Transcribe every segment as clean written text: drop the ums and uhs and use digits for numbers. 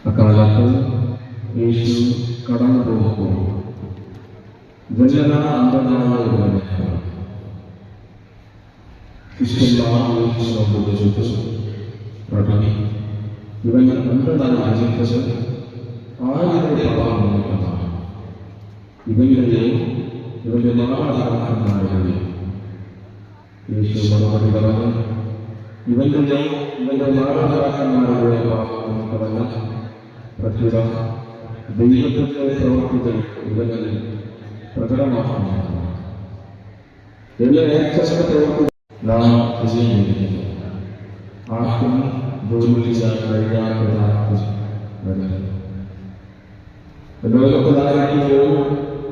അക്കാലത്ത് യേശു കടന്നു പോകുമ്പോൾ അന്ധനായ ശിഷ്യന്മാർ യേശുവിനോട് ചോദിച്ചു, പ്രഭുവേ, ഇവൻ അന്ധനായിരിക്കുന്നത് ആരുടെ പാപമാണ്? ഇവന്റെയോ ഇവന്റെ മാതാപിതാക്കന്മാരുടെയോ? യേശു മറുപടി പറഞ്ഞു, ഇവന്റെയോ ഇവന്റെ മാതാപിതാക്കന്മാരുടെ പാപം പറഞ്ഞ പ്രത്യുത ദൈവത്തിന്റെ പ്രവൃത്തികൾ ഇവനിൽ പ്രകടമാക്കുന്നതാണ്. പ്രവൃത്തി നാം വിജയിക്കുന്നു. ആർക്കും ജോലി ചെയ്യാൻ കഴിയാത്തതാക്കും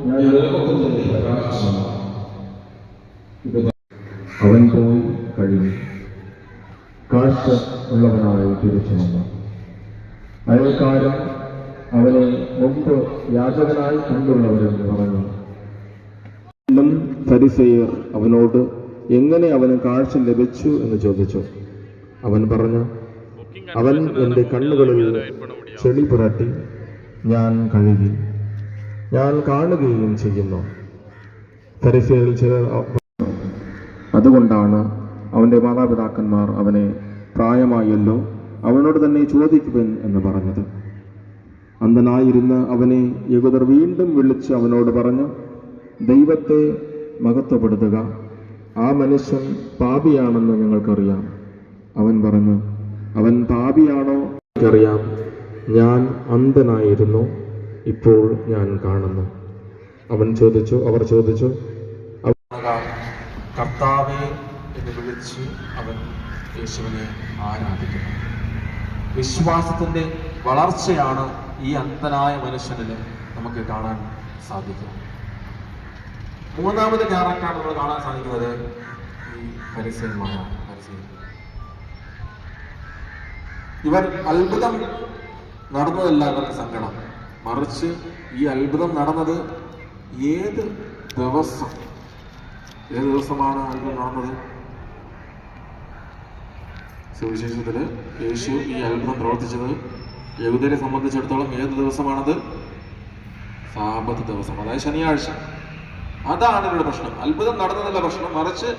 ഞാൻ ലോകത്തിന്റെ പ്രകാശമാണ്. അവൻ പോയി കഴിഞ്ഞു. കാഴ്ച ഉള്ളവനായി തിരിച്ചു വന്നു. അയൽക്കാരൻ അവനെ മുമ്പ് യാചകനായി കണ്ടുള്ളവരെന്ന് പറഞ്ഞു. ഫരിസേയർ അവനോട് എങ്ങനെ അവന് കാഴ്ച ലഭിച്ചു എന്ന് ചോദിച്ചു. അവൻ പറഞ്ഞു, അവൻ എൻ്റെ കണ്ണുകളിൽ ചെളി പുരട്ടി ഞാൻ കഴുകി, ഞാൻ കാണുകയും ചെയ്യുന്നു. ഫരിസേയരിൽ ചിലർ അതുകൊണ്ടാണ് അവൻ്റെ മാതാപിതാക്കന്മാർ അവനെ പ്രായമായല്ലോ, അവനോട് തന്നെ ചോദിക്കുവൻ എന്ന് പറഞ്ഞത്. അന്ധനായിരുന്ന അവനെ യഹൂദർ വീണ്ടും വിളിച്ച് അവനോട് പറഞ്ഞു, ദൈവത്തെ മഹത്വപ്പെടുത്തുക, ആ മനുഷ്യൻ പാപിയാണെന്ന് ഞങ്ങൾക്കറിയാം. അവൻ പറഞ്ഞു, അവൻ പാപിയാണോ? എനിക്കറിയാം. ഞാൻ അന്ധനായിരുന്നു, ഇപ്പോൾ ഞാൻ കാണുന്നു. അവർ ചോദിച്ചു, കർത്താവേ എന്ന് വിളിച്ച് അവൻ യേശുവിനെ ആരാധിക്കുന്നു. വിശ്വാസത്തിന്റെ വളർച്ചയാണ് ഈ അന്ധനായ മനുഷ്യനിൽ നമുക്ക് കാണാൻ സാധിക്കുക. മൂന്നാമത് ക്യാരക്ടറാണ് നമ്മൾ കാണാൻ സാധിക്കുന്നത് ഈ ഫരിസേയന്മാരാണ്. ഇവർ അത്ഭുതം നടന്നതല്ല ഇവർക്ക് സങ്കടം, മറിച്ച് ഈ അത്ഭുതം നടന്നത് ഏത് ദിവസമാണ് അത്ഭുതം നടന്നത്? സുവിശേഷത്തില് യേശു ഈ അത്ഭുതം പ്രവർത്തിച്ചത് യഹൂദരെ സംബന്ധിച്ചിടത്തോളം ഏത് ദിവസമാണത്? സാബത്ത് ദിവസം, അതായത് ശനിയാഴ്ച. അതാണ് ഇവരുടെ പ്രശ്നം. അത്ഭുതം നടന്നതല്ല പ്രശ്നം, മറിച്ച്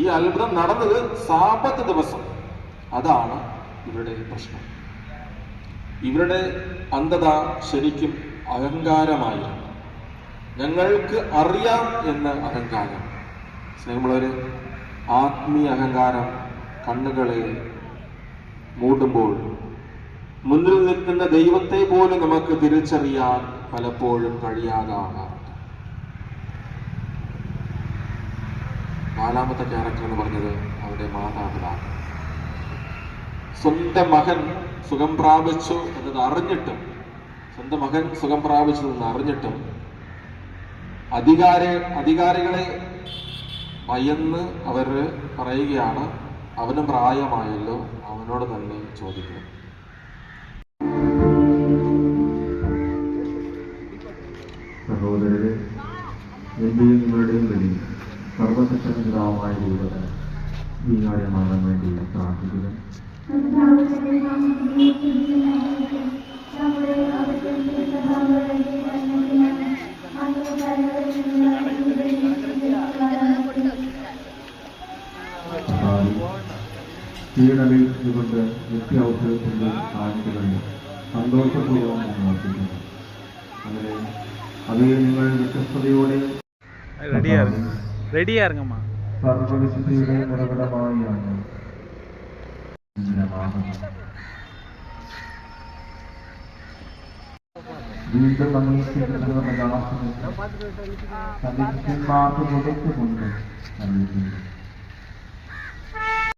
ഈ അത്ഭുതം നടന്നത് സാബത്ത് ദിവസം. അതാണ് ഇവരുടെ പ്രശ്നം. ഇവരുടെ അന്ധത ശരിക്കും അഹങ്കാരമായിരുന്നു. ഞങ്ങൾക്ക് അറിയാം എന്ന അഹങ്കാരം. സ്നേഹമുള്ളവര്, ആത്മീയ അഹങ്കാരം കണ്ണുകളെ മൂടുമ്പോൾ മുന്നിൽ നിൽക്കുന്ന ദൈവത്തെ പോലും നമുക്ക് തിരിച്ചറിയാൻ പലപ്പോഴും കഴിയാതാകാറുണ്ട്. നാലാമത്തെ ക്യാരക്ടർ എന്ന് പറഞ്ഞത് അവരുടെ മാതാപിതാക്കൾ. സ്വന്തം മകൻ സുഖം പ്രാപിച്ചു എന്നത് അറിഞ്ഞിട്ടും അധികാരികളെ ഭയന്ന് അവർ പറയുകയാണ്, അവന് പ്രായമായല്ലോ, അവനോട് തന്നെ ചോദിക്കണം. സഹോദരരെ, എന്റെയും നിങ്ങളുടെയും വഴി സർവശക്തനായ ദൈവത്തിന് സ്വീകാര്യമാകാൻ വേണ്ടി പ്രാർത്ഥിക്കുക. പീഡനകൊണ്ട് നിത്യാവസരത്തിന്റെ കാണികളിൽ സന്തോഷപൂർവ്വം പ്രവർത്തിക്കുന്നു. അങ്ങനെ അവയെ നിങ്ങൾ വ്യത്യസ്തതയോടെ സർവവിശുദ്ധിയുടെ ഉറവിടമായാണ് വീണ്ടും അംഗീകരിക്കുന്ന പ്രകാശനത്തിൽ സന്ദർശന്മാർക്ക് മുടക്കുകൊണ്ട് നൽകുന്നു.